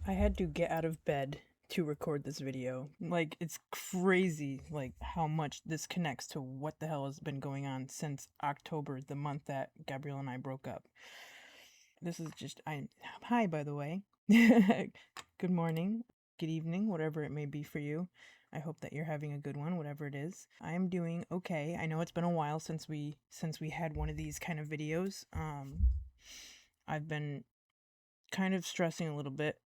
I had to get out of bed to record this video. Like, it's crazy, like, how much this connects to what the hell has been going on since October, the month that Gabrielle and I broke up. This is just, hi, by the way. Good morning, good evening, whatever it may be for you. I hope that you're having a good one, whatever it is. I am doing okay. I know it's been a while since we had one of these kind of videos. I've been kind of stressing a little bit.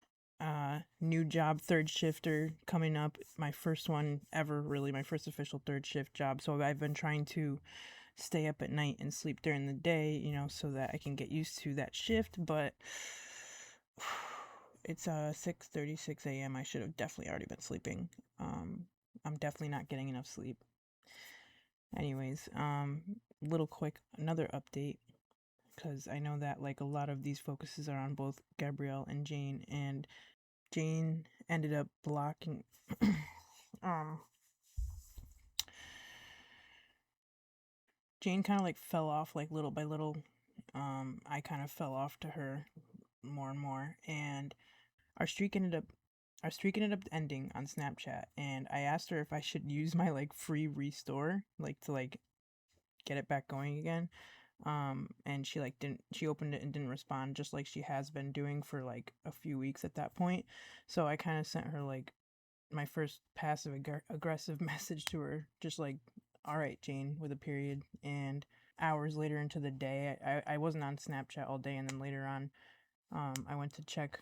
New job, third shifter coming up. My first one ever, really, my first official third shift job. So I've been trying to stay up at night and sleep during the day, so that I can get used to that shift. But it's 6:36 a.m. I should have definitely already been sleeping. I'm definitely not getting enough sleep. Anyways, little quick another update, because I know that like a lot of these focuses are on both Gabrielle and Jane, and Jane ended up blocking Jane kind of like fell off like little by little. I kind of fell off to her more and more, and our streak ended up ending on Snapchat, and I asked her if I should use my like free restore like to like get it back going again. And she like didn't she opened it and didn't respond, just like she has been doing for like a few weeks at that point. So I kind of sent her like my first passive aggressive message to her, just like, all right, Jane, with a period. And hours later into the day, I wasn't on Snapchat all day, and then later on, I went to check,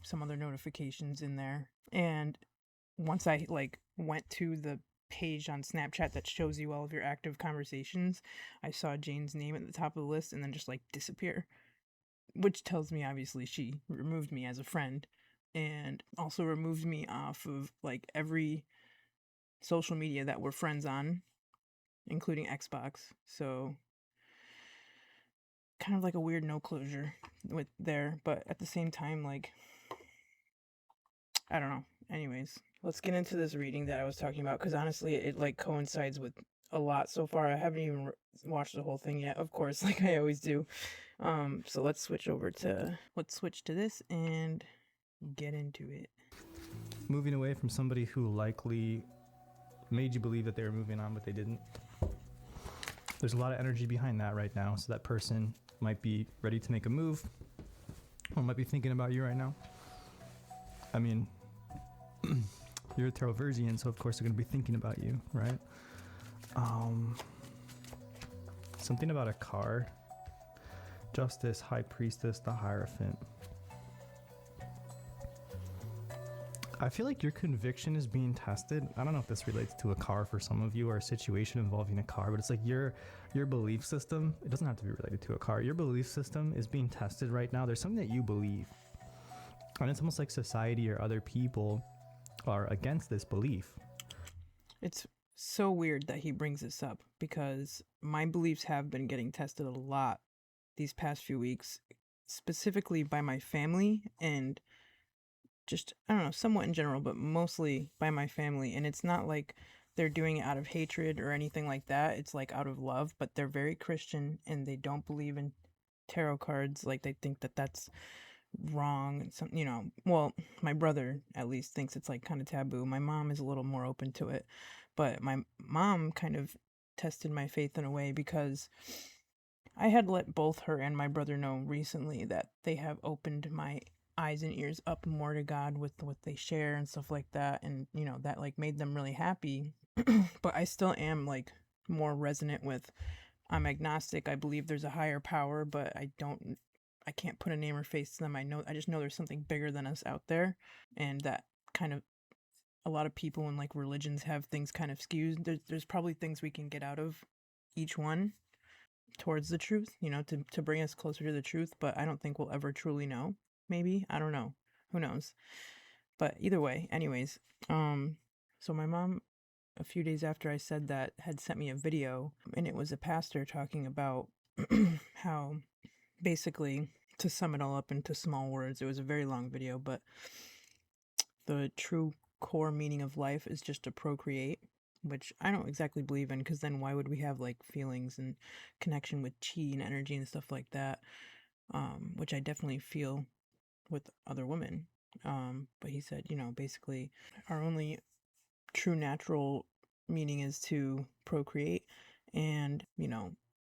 some other notifications in there. And once I like went to the page on Snapchat that shows you all of your active conversations, I saw Jane's name at the top of the list and then just like disappear, which tells me obviously she removed me as a friend, and also removed me off of like every social media that we're friends on, including Xbox. So kind of like a weird no closure with there, but at the same time, like, I don't know. Anyways, let's get into this reading that I was talking about, because honestly, it like coincides with a lot so far. I haven't even watched the whole thing yet, of course, like I always do. So let's switch to this and get into it. Moving away from somebody who likely made you believe that they were moving on, but they didn't. There's a lot of energy behind that right now. So that person might be ready to make a move, or might be thinking about you right now. I mean, you're a Tarotversian, so of course they're going to be thinking about you, right? Something about a card. Justice, High Priestess, the Hierophant. I feel like your conviction is being tested. I don't know if this relates to a car for some of you, or a situation involving a car, but it's like your belief system. It doesn't have to be related to a car. Your belief system is being tested right now. There's something that you believe, and it's almost like society or other people are against this belief. It's so weird that he brings this up, because my beliefs have been getting tested a lot these past few weeks, specifically by my family, and just, I don't know, somewhat in general, but mostly by my family. And it's not like they're doing it out of hatred or anything like that. It's like out of love, but they're very Christian and they don't believe in tarot cards. Like, they think that that's wrong. And some, well, my brother at least thinks it's like kind of taboo. My mom is a little more open to it, but my mom kind of tested my faith in a way, because I had let both her and my brother know recently that they have opened my eyes and ears up more to God with what they share and stuff like that, and that like made them really happy. But I still am like more resonant with, I'm agnostic. I believe there's a higher power, but I can't put a name or face to them. I just know there's something bigger than us out there, and that kind of, a lot of people in like religions have things kind of skewed. There's probably things we can get out of each one towards the truth, to bring us closer to the truth, but I don't think we'll ever truly know. Maybe, I don't know, who knows. But either way, anyways, so my mom, a few days after I said that, had sent me a video, and it was a pastor talking about how, basically, to sum it all up into small words, it was a very long video, but the true core meaning of life is just to procreate, which I don't exactly believe in, because then why would we have like feelings and connection with chi and energy and stuff like that, which I definitely feel with other women. But he said, basically our only true natural meaning is to procreate, and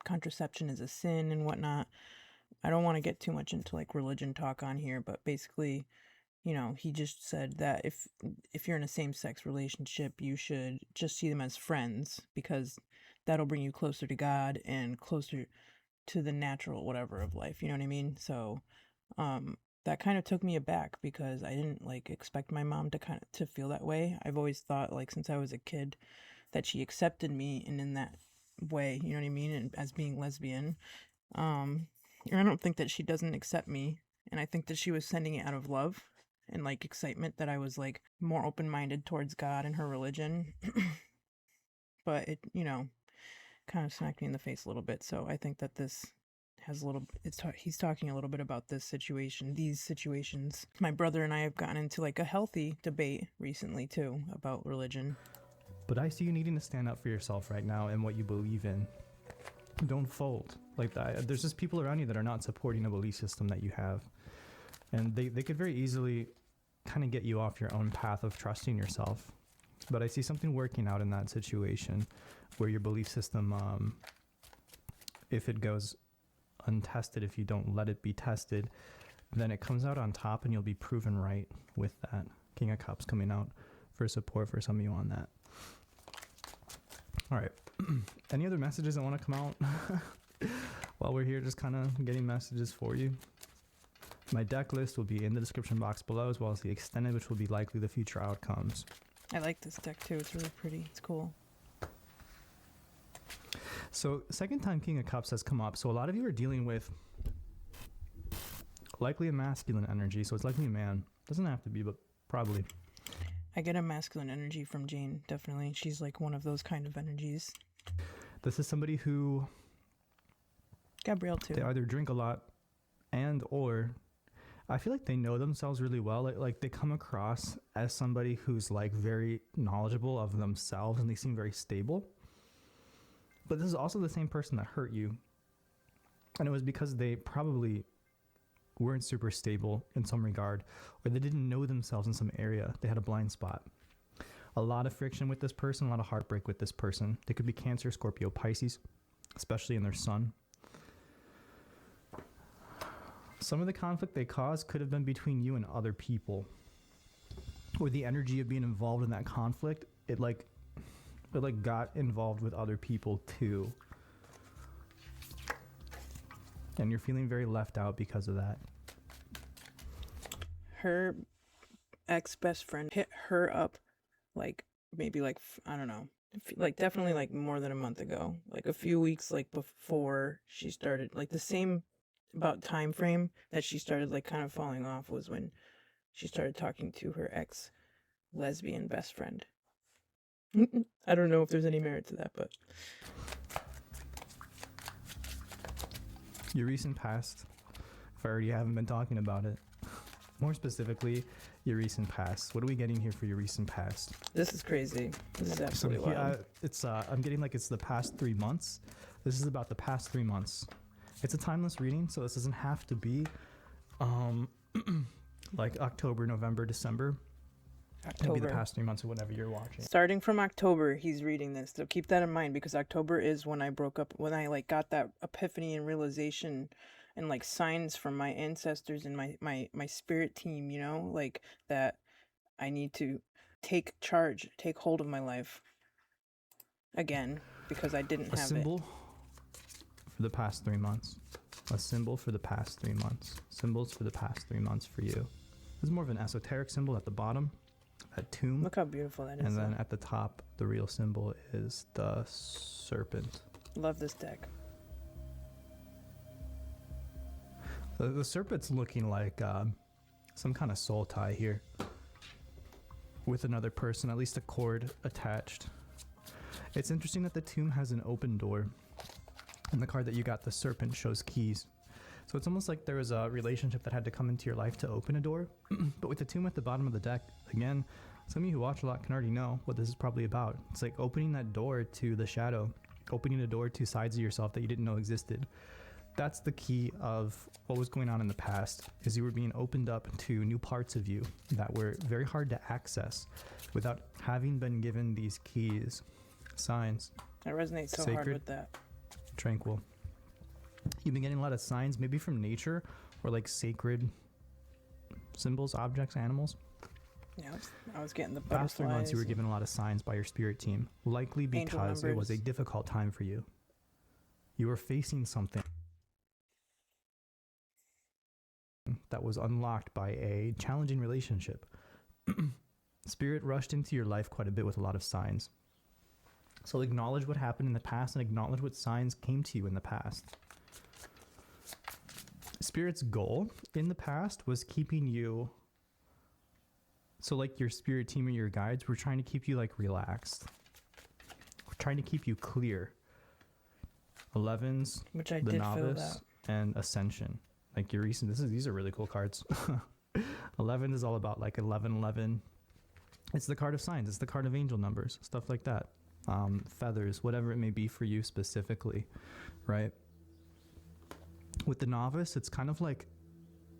contraception is a sin and whatnot. I don't want to get too much into like religion talk on here, but basically, he just said that if you're in a same-sex relationship, you should just see them as friends, because that'll bring you closer to God and closer to the natural whatever of life, you know what I mean? So that kind of took me aback, because I didn't like expect my mom to feel that way. I've always thought, like, since I was a kid, that she accepted me and in that way, you know what I mean, and as being lesbian. And I don't think that she doesn't accept me, and I think that she was sending it out of love and like excitement that I was like more open-minded towards God and her religion. But it, kind of smacked me in the face a little bit. So I think that this has a little, he's talking a little bit about these situations. My brother and I have gotten into like a healthy debate recently too about religion. But I see you needing to stand up for yourself right now and what you believe in. Don't fold like that. There's just people around you that are not supporting a belief system that you have, and they could very easily kind of get you off your own path of trusting yourself. But I see something working out in that situation where your belief system, if it goes untested, if you don't let it be tested, then it comes out on top and you'll be proven right with that. King of Cups coming out for support for some of you on that. All right. Any other messages that want to come out while we're here, just kind of getting messages for you? My deck list will be in the description box below, as well as the extended, which will be likely the future outcomes. I like this deck too. It's really pretty. It's cool. So second time King of Cups has come up. So a lot of you are dealing with likely a masculine energy. So it's likely a man. Doesn't have to be, but probably. I get a masculine energy from Jane, definitely. She's like one of those kind of energies. This is somebody who... Gabrielle too. They either drink a lot and or... I feel like they know themselves really well. Like they come across as somebody who's like very knowledgeable of themselves, and they seem very stable. But this is also the same person that hurt you. And it was because they probably weren't super stable in some regard, or they didn't know themselves in some area. They had a blind spot. A lot of friction with this person, a lot of heartbreak with this person. They could be Cancer, Scorpio, Pisces, especially in their sun. Some of the conflict they caused could have been between you and other people, or the energy of being involved in that conflict, it got involved with other people too. And you're feeling very left out because of that. Her ex-best friend hit her up like maybe like, I don't know, like definitely like more than a month ago, like a few weeks like before she started, like the same about time frame that she started like kind of falling off was when she started talking to her ex lesbian best friend. I don't know if there's any merit to that, but your recent past, if I already haven't been talking about it, more specifically, your recent past. What are we getting here for your recent past? This is crazy. This is absolutely wild. I'm getting like it's the past 3 months. This is about the past 3 months. It's a timeless reading, so this doesn't have to be like October, November, December. October. Maybe the past 3 months or whatever you're watching. Starting from October, he's reading this. So keep that in mind, because October is when I broke up, when I like got that epiphany and realization and like signs from my ancestors and my spirit team, like that I need to take charge, take hold of my life again, because I didn't have it. A symbol for the past 3 months. A symbol for the past 3 months. Symbols for the past 3 months for you. This is more of an esoteric symbol at the bottom. That tomb. Look how beautiful that is. And then at the top, the real symbol is the serpent. Love this deck. The serpent's looking like some kind of soul tie here with another person, at least a cord attached. It's interesting that the tomb has an open door, and the card that you got, the serpent, shows keys. So it's almost like there was a relationship that had to come into your life to open a door. But with the tomb at the bottom of the deck, again, some of you who watch a lot can already know what this is probably about. It's like opening that door to the shadow, opening a door to sides of yourself that you didn't know existed. that's the key of what was going on in the past, is you were being opened up to new parts of you that were very hard to access without having been given these keys, signs. I resonate so hard Sacred. with that. Tranquil. You've been getting a lot of signs, maybe from nature or like sacred symbols, objects, animals. Yeah, I was getting the Past 3 months, you were butterflies given a lot of signs by your spirit team, likely Angel because it was a numbers. difficult time for you. You were facing something that was unlocked by a challenging relationship. Spirit rushed into your life quite a bit with a lot of signs. So acknowledge what happened in the past and acknowledge what signs came to you in the past. Spirit's goal in the past was keeping you, so like your spirit team or your guides were trying to keep you like relaxed. We're trying to keep you clear. 11s, Which I the did feel novice, that. and ascension. Like your recent, these are really cool cards. 11 is all about like 1111. It's the card of signs. It's the card of angel numbers, stuff like that. Feathers, whatever it may be for you specifically, right? With the novice, it's kind of like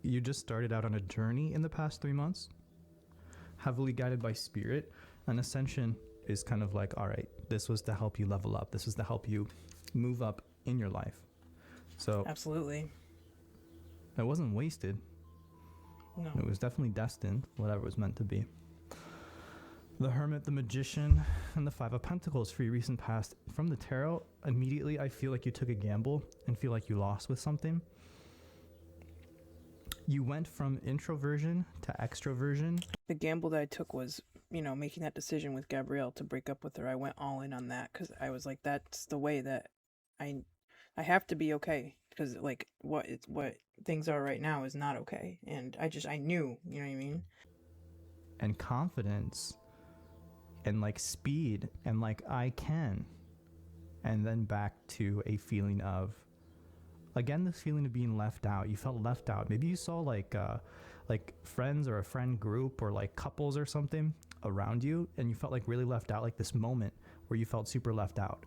you just started out on a journey in the past 3 months, heavily guided by spirit. And ascension is kind of like, all right, this was to help you level up. This was to help you move up in your life. So Absolutely. it wasn't wasted. No. It was definitely destined, whatever it was meant to be. The Hermit, the Magician, and the Five of Pentacles for your recent past. From the tarot, immediately I feel like you took a gamble and feel like you lost with something. You went from introversion to extroversion. The gamble that I took was, making that decision with Gabrielle to break up with her. I went all in on that because I was like, that's the way that I have to be okay, because like what things are right now is not okay, and I knew, you know what I mean. And confidence and like speed and like I can, and then back to a feeling of, again, this feeling of being left out. You felt left out. Maybe you saw like friends or a friend group or like couples or something around you, and you felt like really left out, like this moment where you felt super left out.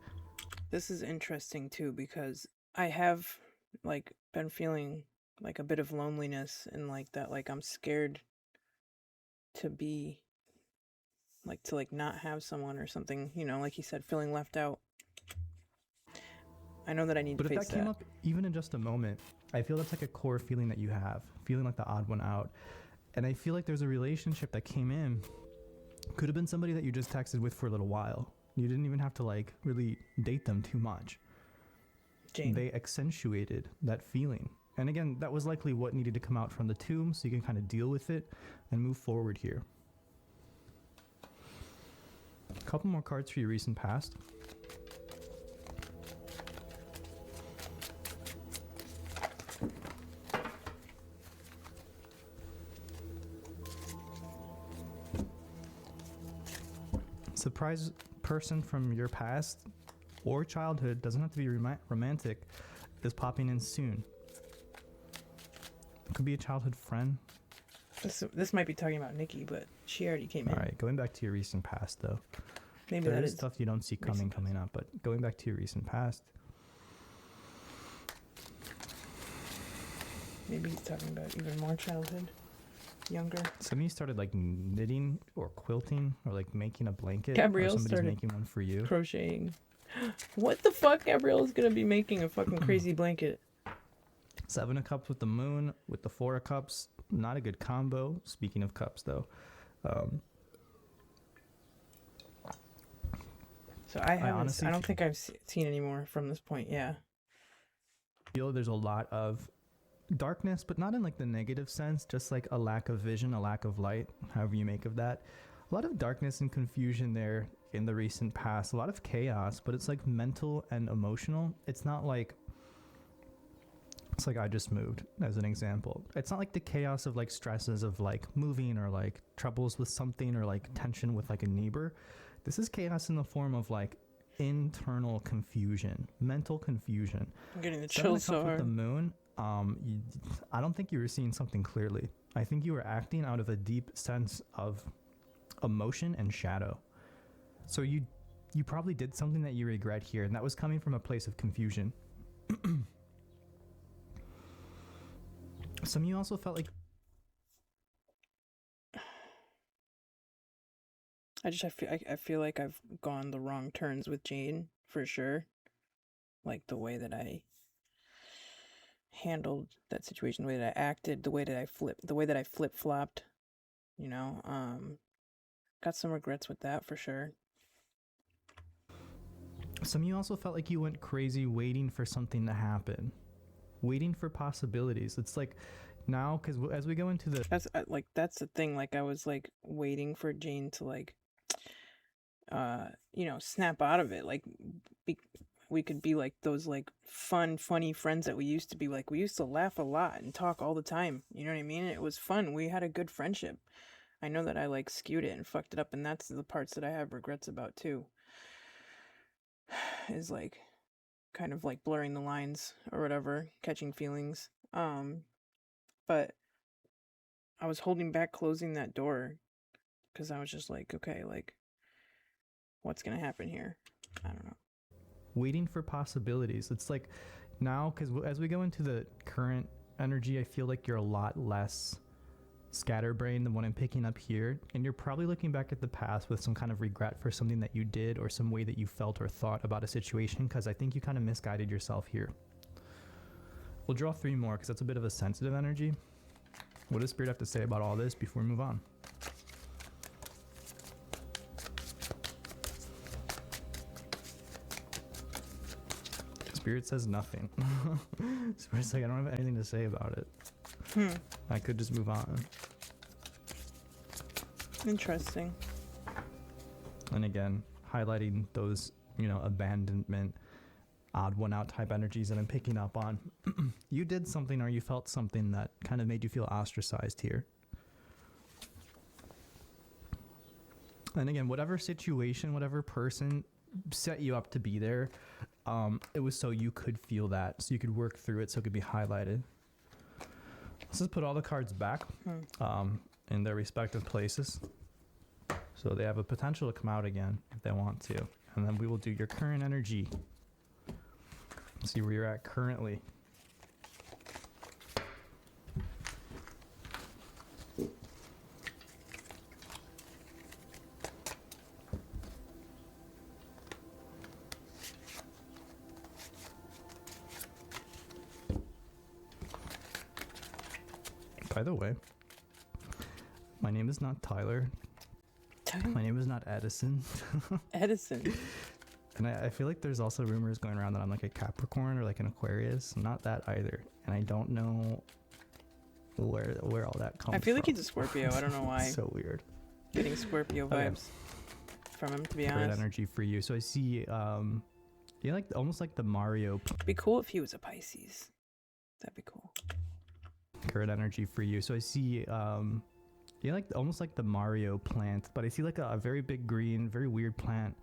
This is interesting too, because I have like been feeling like a bit of loneliness and like that, like I'm scared to be like, to like not have someone or something, like you said, feeling left out. I know that I need But to if face that came up even in just a moment, I feel that's like a core feeling that you have, feeling like the odd one out. And I feel like there's a relationship that came in, could have been somebody that you just texted with for a little while. You didn't even have to like really date them too much. Jane. They accentuated that feeling. And again, that was likely what needed to come out from the tomb, so you can kind of deal with it and move forward here. A couple more cards for your recent past. Surprise person from your past or childhood, doesn't have to be romantic, is popping in soon. It could be a childhood friend. This might be talking about Nikki, but she already came in. All right, going back to your recent past though. Maybe There that is is stuff you don't see coming up, but going back to your recent past. Maybe he's talking about even more childhood, younger. Some of you started like knitting or quilting or like making a blanket. Gabrielle or somebody's started making one for you. Crocheting. What the fuck? Gabrielle's gonna be making a fucking crazy blanket. 7 of Cups with the Moon, with the 4 of Cups. Not a good combo. Speaking of cups, though. So I honestly don't think I've seen any more from this point. Yeah. Feel there's a lot of darkness, but not in like the negative sense, just like a lack of vision, a lack of light, however you make of that. A lot of darkness and confusion there in the recent past. A lot of chaos, but it's like mental and emotional. It's not like, it's like I just moved, as an example. It's not like the chaos of like stresses of like moving or like troubles with something or like tension with like a neighbor. This is chaos in the form of like internal confusion, mental confusion. I'm getting the Seven chills of so Cups with hard. the Moon, I don't think you were seeing something clearly. I think you were acting out of a deep sense of emotion and shadow. So you probably did something that you regret here, and that was coming from a place of confusion. Some of you also felt like I feel like I've gone the wrong turns with Jane for sure. Like the way that I handled that situation, the way that I acted, the way that I flip flopped. You know, got some regrets with that for sure. some of you also felt like you went crazy waiting for something to happen, waiting for possibilities. It's like now, because as we go into the That's the thing. Like I was like waiting for Jane to like, snap out of it. Like, we could be like those like funny friends that we used to be. Like we used to laugh a lot and talk all the time. You know what I mean? It was fun. We had a good friendship. I know that I like skewed it and fucked it up, and that's the parts that I have regrets about too. Is like kind of like blurring the lines or whatever, catching feelings. But I was holding back closing that door because I was just like, okay, like what's gonna happen here? I don't know. waiting for possibilities. It's like now, because as we go into the current energy, I feel like you're a lot less scatterbrained than what I'm picking up here. And you're probably looking back at the past with some kind of regret for something that you did or some way that you felt or thought about a situation, because I think you kind of misguided yourself here. We'll draw 3 more because that's a bit of a sensitive energy. What does Spirit have to say about all this before we move on? Spirit says nothing. Spirit's like, I don't have anything to say about it. I could just move on. Interesting. And again, highlighting those, abandonment, odd one out type energies that I'm picking up on. You did something or you felt something that kind of made you feel ostracized here. And again, whatever situation, whatever person set you up to be there, it was so you could feel that, so you could work through it, so it could be highlighted. Let's just put all the cards back in their respective places, so they have a potential to come out again if they want to. And then we will do your current energy. See where you're at currently. By the way, my name is not Tyler. My name is not Edison. Edison. And I feel like there's also rumors going around that I'm like a Capricorn or like an Aquarius. Not that either. And I don't know where all that comes from. I feel like he's a Scorpio. I don't know why. So weird. Getting Scorpio vibes from him, to be honest. Great energy for you. So I see, you like almost like the Mario. It'd be cool if he was a Pisces. That'd be cool. Current energy for you. So I see, you like almost like the Mario plant, but I see like a very big green, very weird plant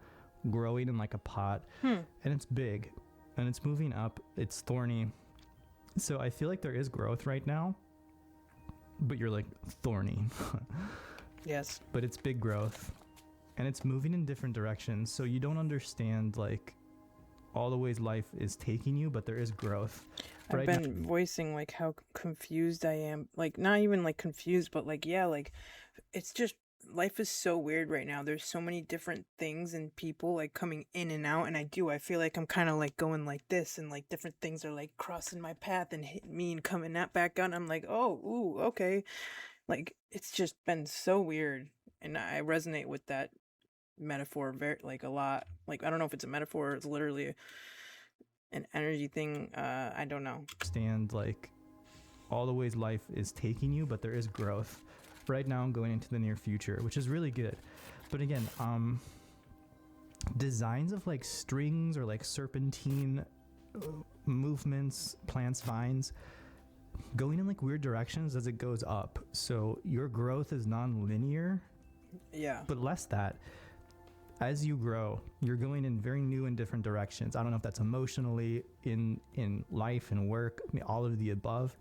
growing in like a pot, and it's big, and it's moving up. It's thorny. So I feel like there is growth right now, but you're like thorny. Yes. But it's big growth, and it's moving in different directions. So you don't understand like all the ways life is taking you, but there is growth. I've been voicing like how confused I am. Like not even like confused, but like, yeah, like it's just life is so weird right now. There's so many different things and people like coming in and out, and I feel like I'm kind of like going like this, and like different things are like crossing my path and hitting me and coming that back out. I'm like, oh, ooh, okay. Like it's just been so weird, and I resonate with that metaphor very like a lot. Like I don't know if it's a metaphor or it's literally an energy thing. I don't know. Understand like all the ways life is taking you, but there is growth. Right now I'm going into the near future, which is really good. But again, designs of like strings or like serpentine movements, plants, vines, going in like weird directions as it goes up. So your growth is non-linear. Yeah. But less that. As you grow, you're going in very new and different directions. I don't know if that's emotionally, in life and work, I mean, all of the above.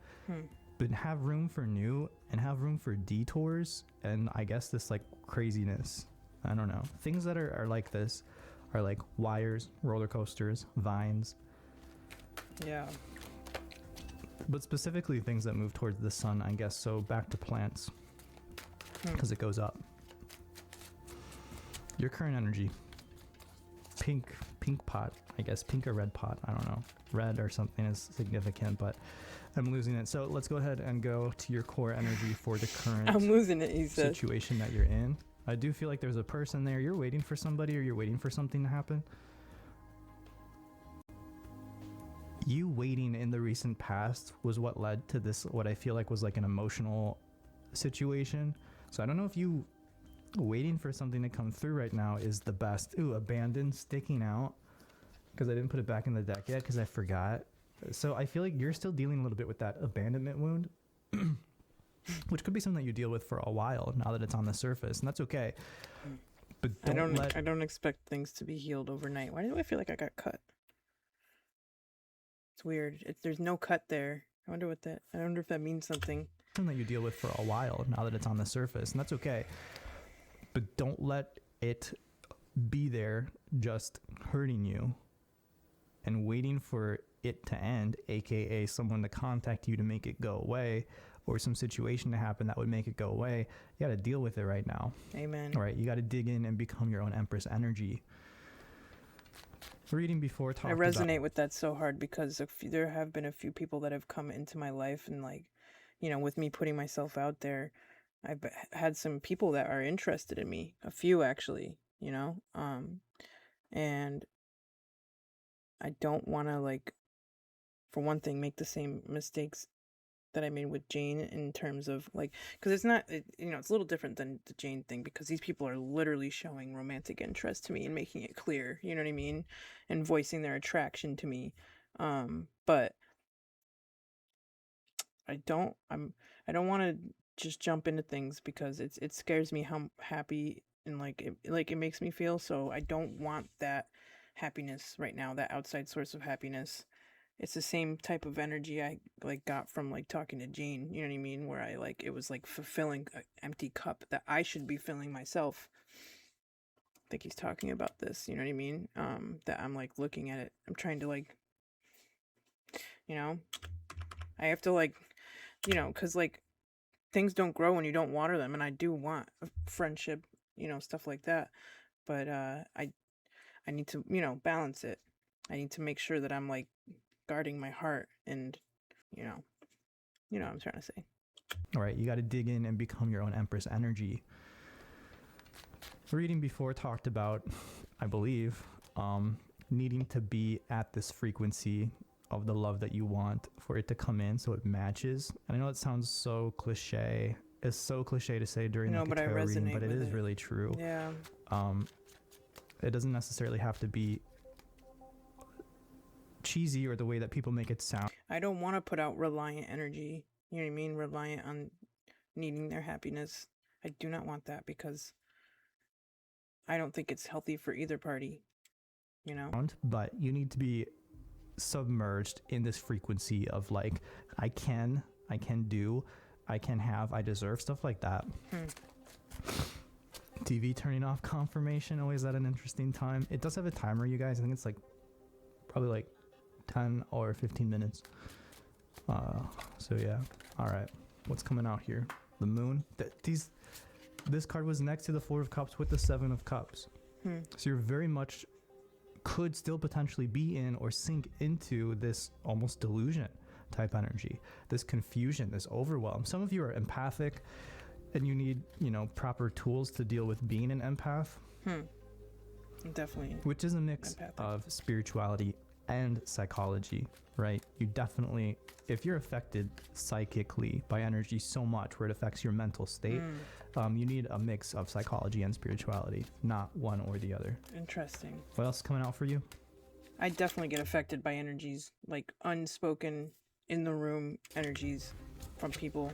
But have room for new and have room for detours and I guess this like craziness. I don't know. Things that are like this are like wires, roller coasters, vines. Yeah. but specifically things that move towards the sun, I guess. So back to plants, because it goes up. Your current energy, pink pot, I guess, pink or red pot, I don't know. Red or something is significant, but I'm losing it. So let's go ahead and go to your core energy for the current I'm losing it, he said. situation that you're in. I do feel like there's a person there. You're waiting for somebody, or you're waiting for something to happen. You waiting in the recent past was what led to this, what I feel like was like an emotional situation. So I don't know if you waiting for something to come through right now is the best. Ooh, abandoned, sticking out, because I didn't put it back in the deck yet because I forgot. So I feel like you're still dealing a little bit with that abandonment wound, which could be something that you deal with for a while now that it's on the surface, and that's okay. But I don't expect things to be healed overnight. Why do I feel like I got cut? It's weird. There's no cut there. I wonder if that means something. Something that you deal with for a while now that it's on the surface, and that's okay. But don't let it be there just hurting you and waiting for it to end, aka someone to contact you to make it go away, or some situation to happen that would make it go away. You got to deal with it right now. Amen. All right, you got to dig in and become your own Empress energy. Reading before talked I resonate with that so hard, because there have been a few people that have come into my life, and like, you know, with me putting myself out there, I've had some people that are interested in me, a few actually, you know, and I don't want to, like, for one thing, make the same mistakes that I made with Jane, in terms of like, because it's not, you know, it's a little different than the Jane thing, because these people are literally showing romantic interest to me and making it clear, you know what I mean, and voicing their attraction to me, but I don't want to just jump into things, because it scares me how happy and like it makes me feel. So I don't want that happiness right now, that outside source of happiness. It's the same type of energy I like got from like talking to Jane, you know what I mean, where I like, it was like fulfilling an empty cup that I should be filling myself. I think he's talking about this, you know what I mean? That I'm like looking at it, I'm trying to like, you know, I have to like, you know, because like things don't grow when you don't water them, and I do want a friendship, you know, stuff like that, but I need to, you know, balance it. I need to make sure that I'm like guarding my heart, and you know what I'm trying to say. All right, you got to dig in and become your own Empress energy. Reading before talked about, I believe, needing to be at this frequency of the love that you want for it to come in, so it matches. And I know it sounds so cliche. It's so cliche to say during like a tarot reading, but it is really true. Yeah. It doesn't necessarily have to be cheesy or the way that people make it sound. I don't want to put out reliant energy, you know what I mean, reliant on needing their happiness. I do not want that, because I don't think it's healthy for either party, you know. But you need to be submerged in this frequency of like, I can do, I can have, I deserve, stuff like that. TV turning off confirmation, always at an interesting time. It does have a timer, you guys. I think it's like probably like 10 or 15 minutes. So yeah. All right, what's coming out here? The moon. This card was next to the Four of Cups with the Seven of Cups. So you're very much could still potentially be in or sink into this almost delusion type energy, this confusion, this overwhelm. Some of you are empathic and you need, you know, proper tools to deal with being an empath. Definitely. Which is a mix of spirituality and psychology, right? You definitely, if you're affected psychically by energy so much where it affects your mental state, you need a mix of psychology and spirituality, not one or the other. Interesting. What else is coming out for you? I definitely get affected by energies, like unspoken, in the room energies from people.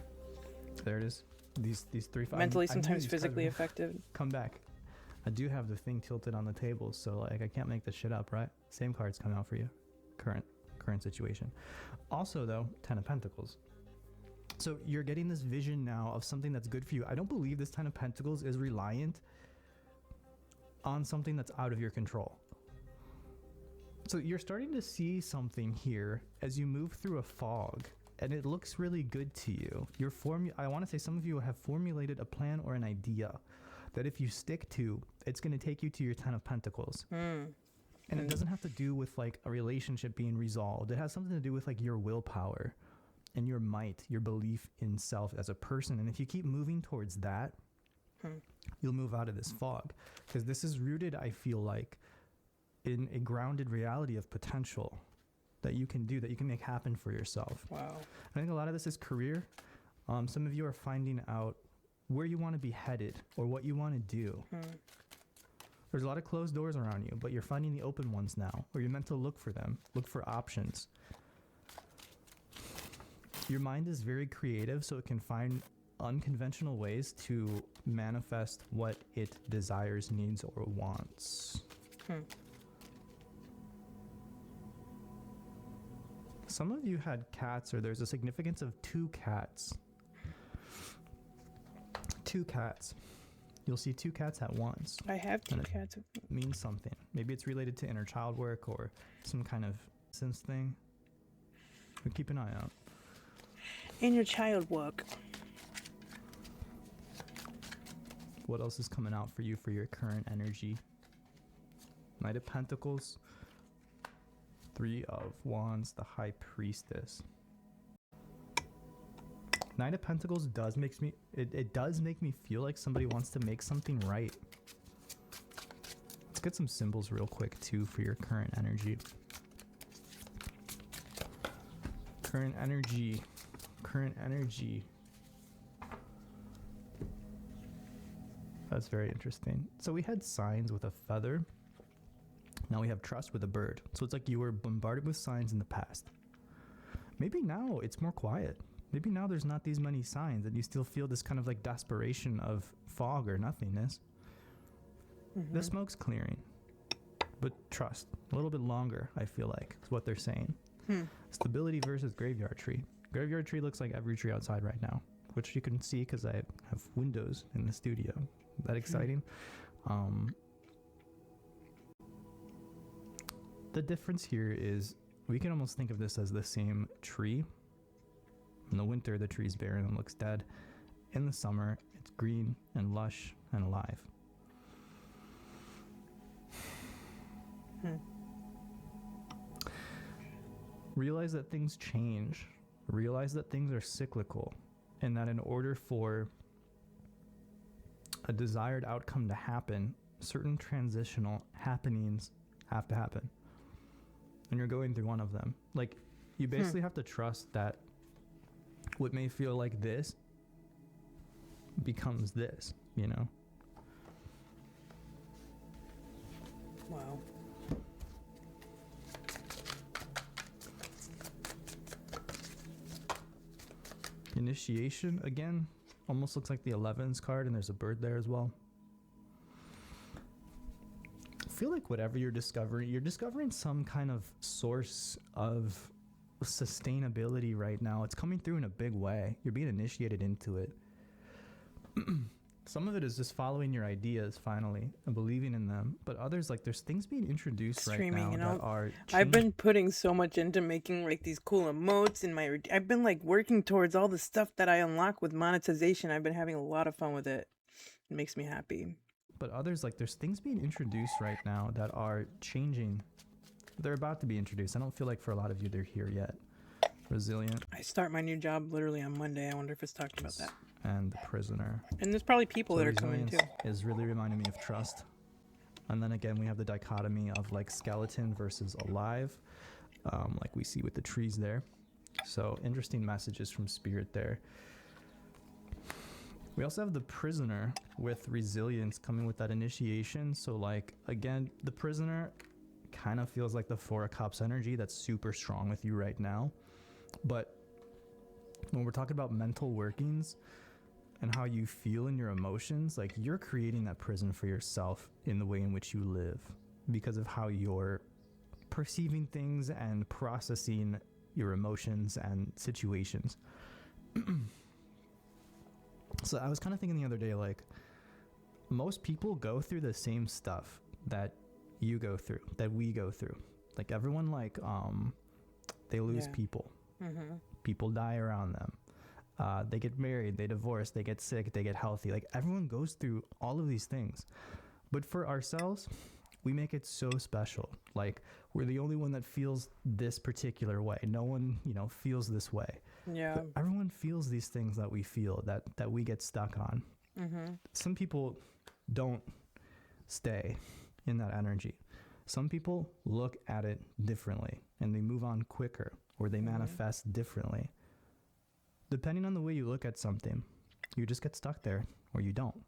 There it is. These three. Mentally, sometimes physically affected. Come back. I do have the thing tilted on the table, so like I can't make this shit up, right? Same cards coming out for you. Current situation. Also though, 10 of Pentacles. So you're getting this vision now of something that's good for you. I don't believe this 10 of Pentacles is reliant on something that's out of your control. So you're starting to see something here as you move through a fog and it looks really good to you. I want to say some of you have formulated a plan or an idea that if you stick to, it's going to take you to your 10 of Pentacles. And it doesn't have to do with like a relationship being resolved. It has something to do with like your willpower and your might, your belief in self as a person. And if you keep moving towards that, you'll move out of this fog, because this is rooted, I feel like, in a grounded reality of potential that you can do, that you can make happen for yourself. Wow. I think a lot of this is career. Some of you are finding out where you want to be headed or what you want to do. There's a lot of closed doors around you, but you're finding the open ones now, or you're meant to look for them, look for options. Your mind is very creative, so it can find unconventional ways to manifest what it desires, needs, or wants. Some of you had cats, or there's a significance of 2 cats. 2 cats. You'll see 2 cats at once. I have 2 And it cats. means something. Maybe it's related to inner child work or some kind of sense thing. But keep an eye out. Inner child work. What else is coming out for you for your current energy? Knight of Pentacles, 3 of Wands, the High Priestess. Knight of Pentacles does make me feel like somebody wants to make something right. Let's get some symbols real quick too for your current energy. Current energy. That's very interesting. So we had signs with a feather. Now we have trust with a bird. So it's like you were bombarded with signs in the past. Maybe now it's more quiet. Maybe now there's not these many signs and you still feel this kind of like desperation of fog or nothingness. The smoke's clearing. But trust. A little bit longer, I feel like, is what they're saying. Stability versus graveyard tree. Graveyard tree looks like every tree outside right now, which you can see because I have windows in the studio. That exciting? The difference here is we can almost think of this as the same tree. In the winter, the tree's barren and looks dead. In the summer, it's green and lush and alive. Realize that things change. Realize that things are cyclical, and that in order for a desired outcome to happen, certain transitional happenings have to happen. And you're going through one of them. Like, you basically have to trust that what may feel like this becomes this, you know? Wow. Initiation, again, almost looks like the 11s card, and there's a bird there as well. I feel like whatever you're discovering some kind of source of sustainability right now. It's coming through in a big way. You're being initiated into it. Some of it is just following your ideas finally and believing in them, but others, like, there's things being introduced right now that are I've been putting so much into making like these cool emotes in my I've been like working towards all the stuff that I unlock with monetization. I've been having a lot of fun with it. It makes me happy. But others, like, there's things being introduced right now that are changing. They're about to be introduced. I don't feel like for a lot of you they're here yet. Resilient. I start my new job literally on Monday. I wonder if it's talking about that. And the Prisoner. And there's probably people So that are coming too. is really reminding me of trust. And then again, we have the dichotomy of like skeleton versus alive, like we see with the trees there. So interesting messages from spirit there. We also have the Prisoner with resilience coming with that initiation. So like, again, the Prisoner kind of feels like the Four of Cups energy that's super strong with you right now. But when we're talking about mental workings and how you feel in your emotions, like, you're creating that prison for yourself in the way in which you live because of how you're perceiving things and processing your emotions and situations. So I was kind of thinking the other day, like, most people go through the same stuff that you go through, that we go through. Like, everyone, like, they lose people. people die around them. They get married, they divorce, they get sick, they get healthy. Like everyone goes through all of these things. But for ourselves, we make it so special. Like we're the only one that feels this particular way. No one, feels this way. Yeah. But everyone feels these things that we feel, that we get stuck on. Mm-hmm. Some people don't stay in that energy. Some people look at it differently and they move on quicker, or they manifest differently. Depending on the way you look at something, you just get stuck there or you don't.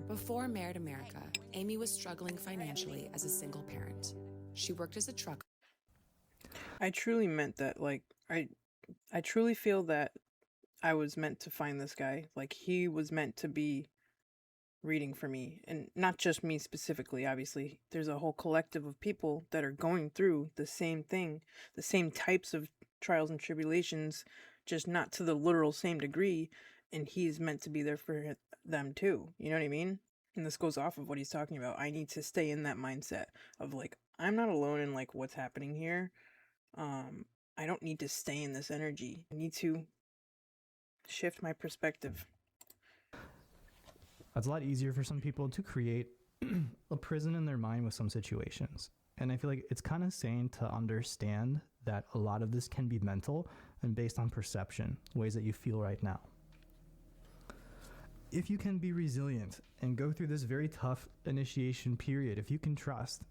Before Married America, Amy was struggling financially as a single parent. She worked as a trucker. I truly meant that. Like, I truly feel that I was meant to find this guy. Like, he was meant to be reading for me, and not just me specifically. Obviously, there's a whole collective of people that are going through the same thing, the same types of trials and tribulations, just not to the literal same degree, and he's meant to be there for them too. You know what I mean? And this goes off of what he's talking about. I need to stay in that mindset of like, I'm not alone in like what's happening here. I don't need to stay in this energy. I need to shift my perspective. It's a lot easier for some people to create a prison in their mind with some situations. And I feel like it's kind of sane to understand that a lot of this can be mental and based on perception, ways that you feel right now. If you can be resilient and go through this very tough initiation period, if you can trust,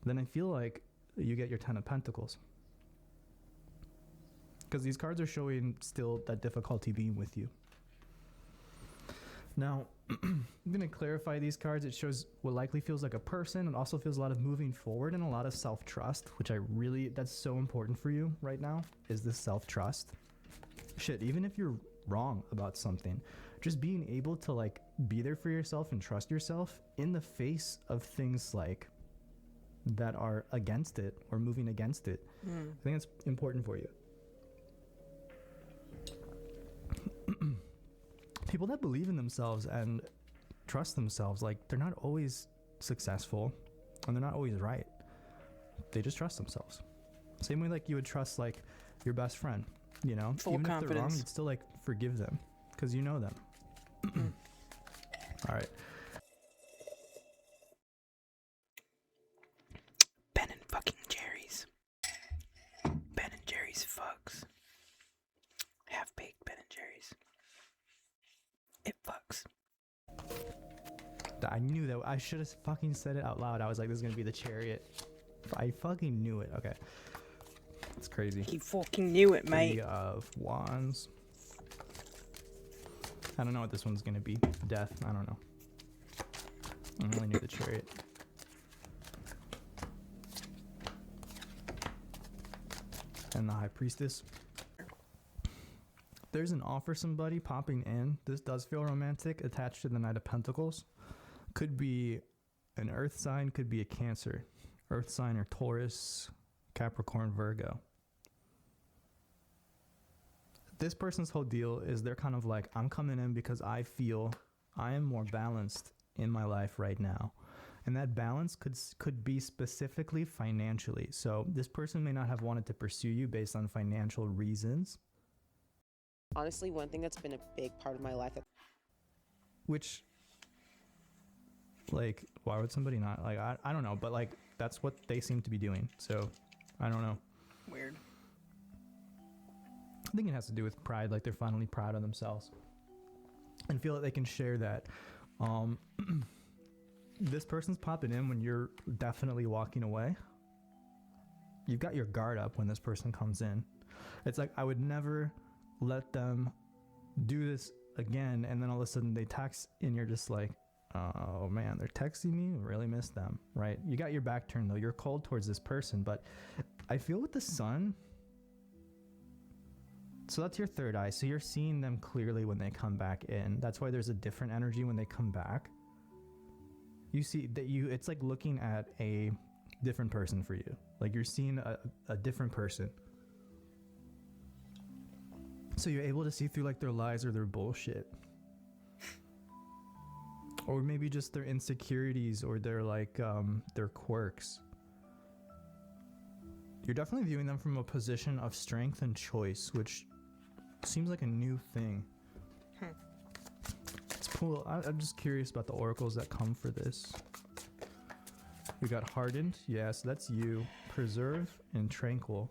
then I feel like you get your 10 of Pentacles. Because these cards are showing still that difficulty being with you. Now, I'm going to clarify these cards. It shows what likely feels like a person. It also feels a lot of moving forward and a lot of self-trust, which that's so important for you right now, is this self-trust. Shit, even if you're wrong about something, just being able to like be there for yourself and trust yourself in the face of things like that are against it or moving against it. I think it's important for you. People that believe in themselves and trust themselves, like they're not always successful and they're not always right. They just trust themselves. Same way like you would trust like your best friend, Full even confidence. if they're wrong, you'd still like forgive them because you know them. All right. Ben and fucking Jerry's. Ben and Jerry's fucks. Half-baked Ben and Jerry's. It fucks. I knew that. I should have fucking said it out loud. I was like, this is going to be the Chariot. I fucking knew it. Okay. It's crazy. He fucking knew it, mate. Three of Wands. I don't know what this one's going to be. Death. I don't know. I only knew the Chariot. And the High Priestess. There's an offer somebody popping in. This does feel romantic, attached to the Knight of Pentacles. Could be an Earth sign, could be a Cancer. Earth sign or Taurus, Capricorn, Virgo. This person's whole deal is they're kind of like, I'm coming in because I feel I am more balanced in my life right now. And that balance could be specifically financially. So this person may not have wanted to pursue you based on financial reasons. Honestly, one thing that's been a big part of my life. Which, like, why would somebody not? Like, I don't know, but like, that's what they seem to be doing. So, I don't know. Weird. I think it has to do with pride. Like, they're finally proud of themselves and feel that they can share that. This person's popping in when you're definitely walking away. You've got your guard up when this person comes in. It's like, I would never let them do this again, and then all of a sudden they text and you're just like, oh man, they're texting me, really miss them, right? You got your back turned though, you're cold towards this person. But I feel with the Sun, so that's your third eye, so you're seeing them clearly when they come back in. That's why there's a different energy when they come back. You see that it's like looking at a different person for you, like you're seeing a different person. So you're able to see through like their lies or their bullshit. Or maybe just their insecurities or their like their quirks. You're definitely viewing them from a position of strength and choice, which seems like a new thing. Let's pull. I'm just curious about the oracles that come for this. We got hardened. Yes, that's you. Preserve and tranquil.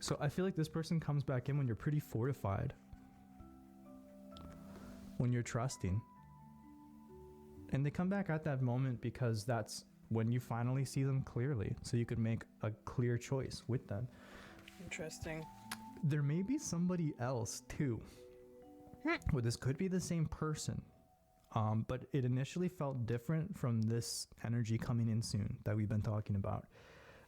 So I feel like this person comes back in when you're pretty fortified. When you're trusting. And they come back at that moment because that's when you finally see them clearly. So you could make a clear choice with them. Interesting. There may be somebody else too. Well, this could be the same person. But it initially felt different from this energy coming in soon that we've been talking about.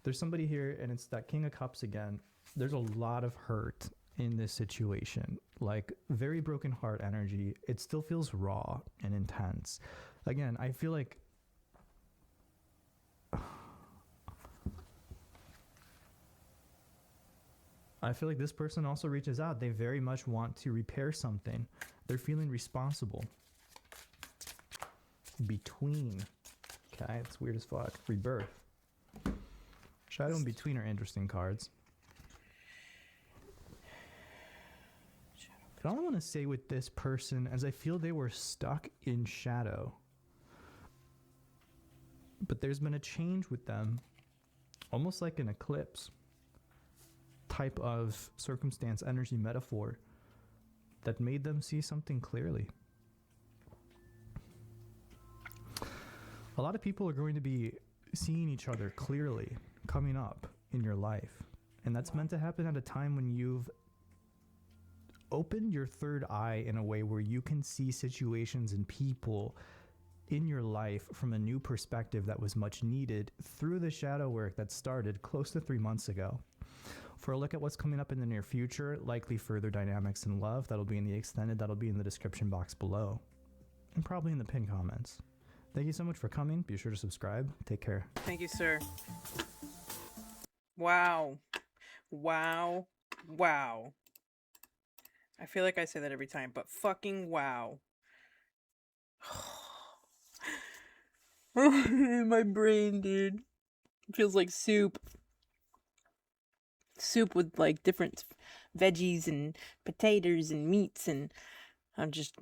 There's somebody here, and it's that King of Cups again. There's a lot of hurt in this situation, like very broken heart energy. It still feels raw and intense. Again, I feel like this person also reaches out. They very much want to repair something. They're feeling responsible. Between. Okay, it's weird as fuck. Rebirth. Shadow and Between are interesting cards. But all I want to say with this person is I feel they were stuck in shadow. But there's been a change with them, almost like an eclipse type of circumstance, energy, metaphor that made them see something clearly. A lot of people are going to be seeing each other clearly coming up in your life. And that's meant to happen at a time when you've opened your third eye in a way where you can see situations and people in your life from a new perspective that was much needed through the shadow work that started close to 3 months ago. For a look at what's coming up in the near future, likely further dynamics in love, that'll be in the extended, that'll be in the description box below, and probably in the pinned comments. Thank you so much for coming. Be sure to subscribe. Take care. Thank you, sir. Wow. Wow. Wow. I feel like I say that every time, but fucking wow. My brain, dude. It feels like soup. Soup with like different veggies and potatoes and meats, and I'm just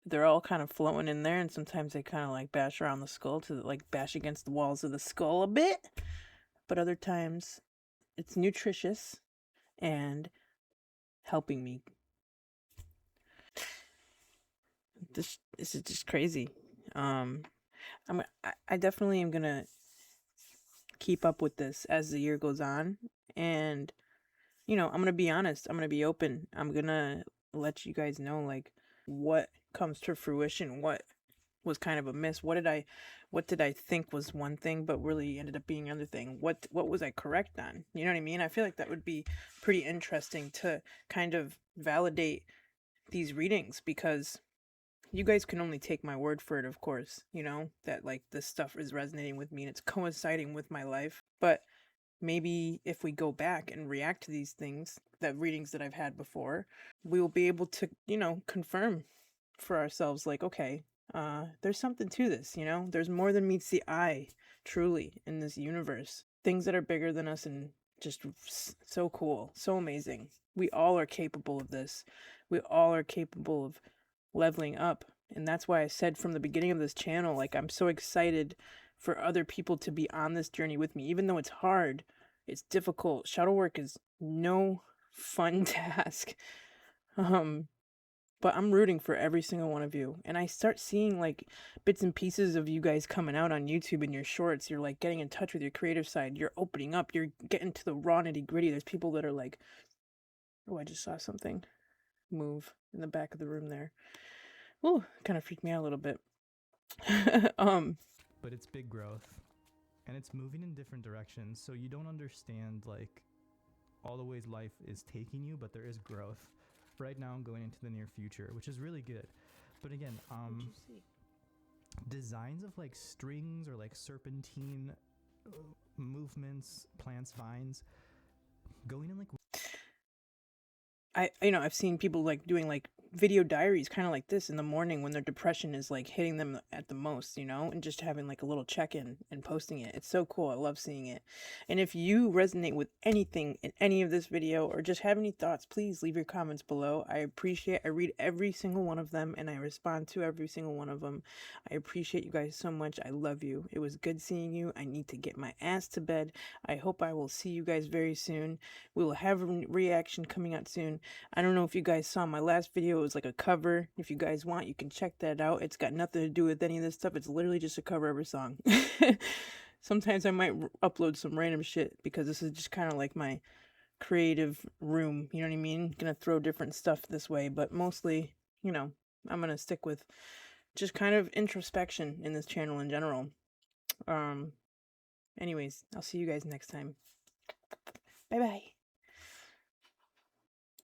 they're all kind of flowing in there, and sometimes they kind of like bash around the skull to like bash against the walls of the skull a bit, but other times it's nutritious and helping me. This is just crazy. I definitely am gonna keep up with this as the year goes on, and I'm gonna be honest, I'm gonna be open, I'm gonna let you guys know like what comes to fruition, what was kind of a miss, what did I think was one thing but really ended up being another thing, what was I correct on, you know what I mean? I feel like that would be pretty interesting to kind of validate these readings, because you guys can only take my word for it, of course, that like this stuff is resonating with me and it's coinciding with my life. But maybe if we go back and react to these things, the readings that I've had before, we will be able to, confirm for ourselves, like, okay, there's something to this, there's more than meets the eye, truly, in this universe. Things that are bigger than us and just so cool, so amazing. We all are capable of this. We all are capable of leveling up, and that's why I said from the beginning of this channel, like, I'm so excited for other people to be on this journey with me, even though it's hard, it's difficult. Shadow work is no fun task, but I'm rooting for every single one of you, and I start seeing like bits and pieces of you guys coming out on YouTube in your shorts. You're like getting in touch with your creative side, you're opening up, you're getting to the raw nitty gritty. There's people that are like, oh, I just saw something move in the back of the room there. Ooh, kind of freaked me out a little bit. But it's big growth, and it's moving in different directions, so you don't understand like all the ways life is taking you, but there is growth right now going into the near future, which is really good. But again, designs of like strings or like serpentine movements, plants, vines, going in like, I've seen people like doing like video diaries kind of like this in the morning when their depression is like hitting them at the most, you know, and just having like a little check-in and posting it. It's so cool. I love seeing it. And if you resonate with anything in any of this video or just have any thoughts, please leave your comments below. I read every single one of them and I respond to every single one of them. I appreciate you guys so much. I love you. It was good seeing you. I need to get my ass to bed. I hope I will see you guys very soon. We will have a reaction coming out soon. I don't know if you guys saw my last video. It was like a cover. If you guys want, you can check that out. It's got nothing to do with any of this stuff. It's literally just a cover of a song. Sometimes I might upload some random shit because this is just kind of like my creative room. You know what I mean? Gonna throw different stuff this way, but mostly, you know, I'm gonna stick with just kind of introspection in this channel in general. Anyways, I'll see you guys next time. Bye bye.